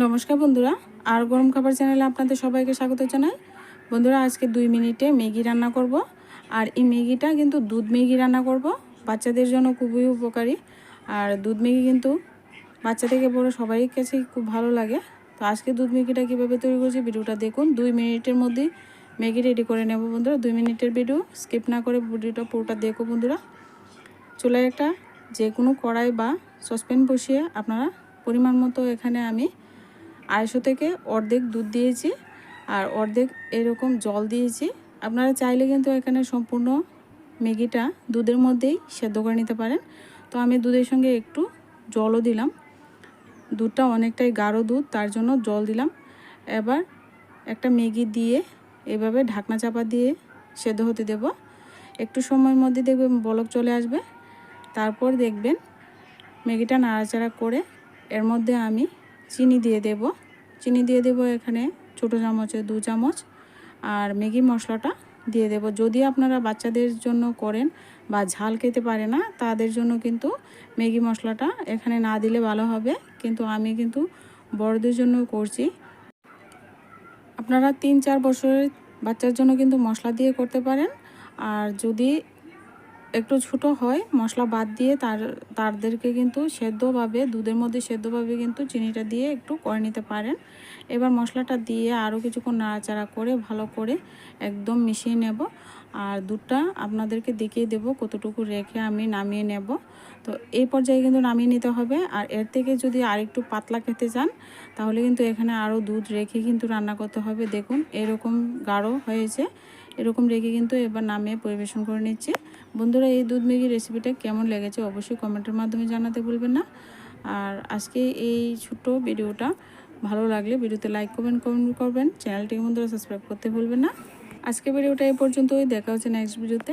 নমস্কার বন্ধুরা, আর গরম খাবার চ্যানেলে আপনাদের সবাইকে স্বাগত জানাই। বন্ধুরা, আজকে 2 মিনিটে ম্যাগি রান্না করব। আর এই ম্যাগিটা কিন্তু দুধ ম্যাগি রান্না করব। বাচ্চাদের জন্য খুবই উপকারী। আর দুধ ম্যাগি কিন্তু বাচ্চা থেকে বড় সবাই কাছেই খুব ভালো লাগে। তো আজকে দুধ ম্যাগিটা কীভাবে তৈরি করছি ভিডিওটা দেখুন। 2 মিনিটের মধ্যেই ম্যাগি রেডি করে নেব বন্ধুরা। 2 মিনিটের ভিডিও স্কিপ না করে ভিডিওটা পুরোটা দেখো বন্ধুরা। চুলায় একটা যে কোনো কড়াই বা সসপ্যান বসিয়ে আপনারা পরিমাণ মতো এখানে আমি 250 থেকে অর্ধেক দুধ দিয়েছি আর অর্ধেক এরকম জল দিয়েছি। আপনারা চাইলে কিন্তু এখানে সম্পূর্ণ ম্যাগিটা দুধের মধ্যেই সেদ্ধ করে নিতে পারেন। তো আমি দুধের সঙ্গে একটু জলও দিলাম। দুধটা অনেকটাই গাঢ় দুধ, তার জন্য জল দিলাম। এবার একটা ম্যাগি দিয়ে এভাবে ঢাকনা চাপা দিয়ে সেদ্ধ হতে দেব। একটু সময়ের মধ্যে দেখবেন বলক চলে আসবে। তারপর দেখবেন ম্যাগিটা নাড়াচাড়া করে এর মধ্যে আমি চিনি দিয়ে দেব এখানে ছোটো চামচে 2 চামচ। আর ম্যাগি মশলাটা দিয়ে দেব। যদি আপনারা বাচ্চাদের জন্য করেন বা ঝাল খেতে পারে না, তাদের জন্য কিন্তু ম্যাগি মশলাটা এখানে না দিলে ভালো হবে, কিন্তু আমি কিন্তু বড়দের জন্য করছি। আপনারা 3-4 বছরের বাচ্চার জন্য কিন্তু মশলা দিয়ে করতে পারেন। আর যদি একটু ছোটো হয় মশলা বাদ দিয়ে তাদেরকে কিন্তু সেদ্ধভাবে দুধের মধ্যে সেদ্ধভাবে কিন্তু চিনিটা দিয়ে একটু করে নিতে পারেন। এবার মশলাটা দিয়ে আরও কিছুক্ষণ নাড়াচাড়া করে ভালো করে একদম মিশিয়ে নেব। আর দুধটা আপনাদেরকে দেখিয়ে দেব কতটুকু রেখে আমি নামিয়ে নেব। তো এই পর্যায়ে কিন্তু নামিয়ে নিতে হবে। আর এর থেকে যদি আরেকটু পাতলা খেতে চান তাহলে কিন্তু এখানে আরও দুধ রেখে কিন্তু রান্না করতে হবে। দেখুন এরকম গাঢ় হয়েছে, এরকম রেখে কিন্তু এবার নামিয়ে পরিবেশন করে নিচ্ছি। বন্ধুরা, এই দুধ ম্যাগি রেসিপিটা কেমন লেগেছে অবশ্যই কমেন্টের মাধ্যমে জানাতে ভুলবেন না। আর আজকে এই ছোট্ট ভিডিওটা ভালো লাগলে ভিডিওতে লাইক কমেন্ট করবেন। চ্যানেলটিকে বন্ধুরা সাবস্ক্রাইব করতে ভুলবেন না। আজকে ভিডিওটা এই পর্যন্তই, দেখা হচ্ছে নেক্সট ভিডিওতে।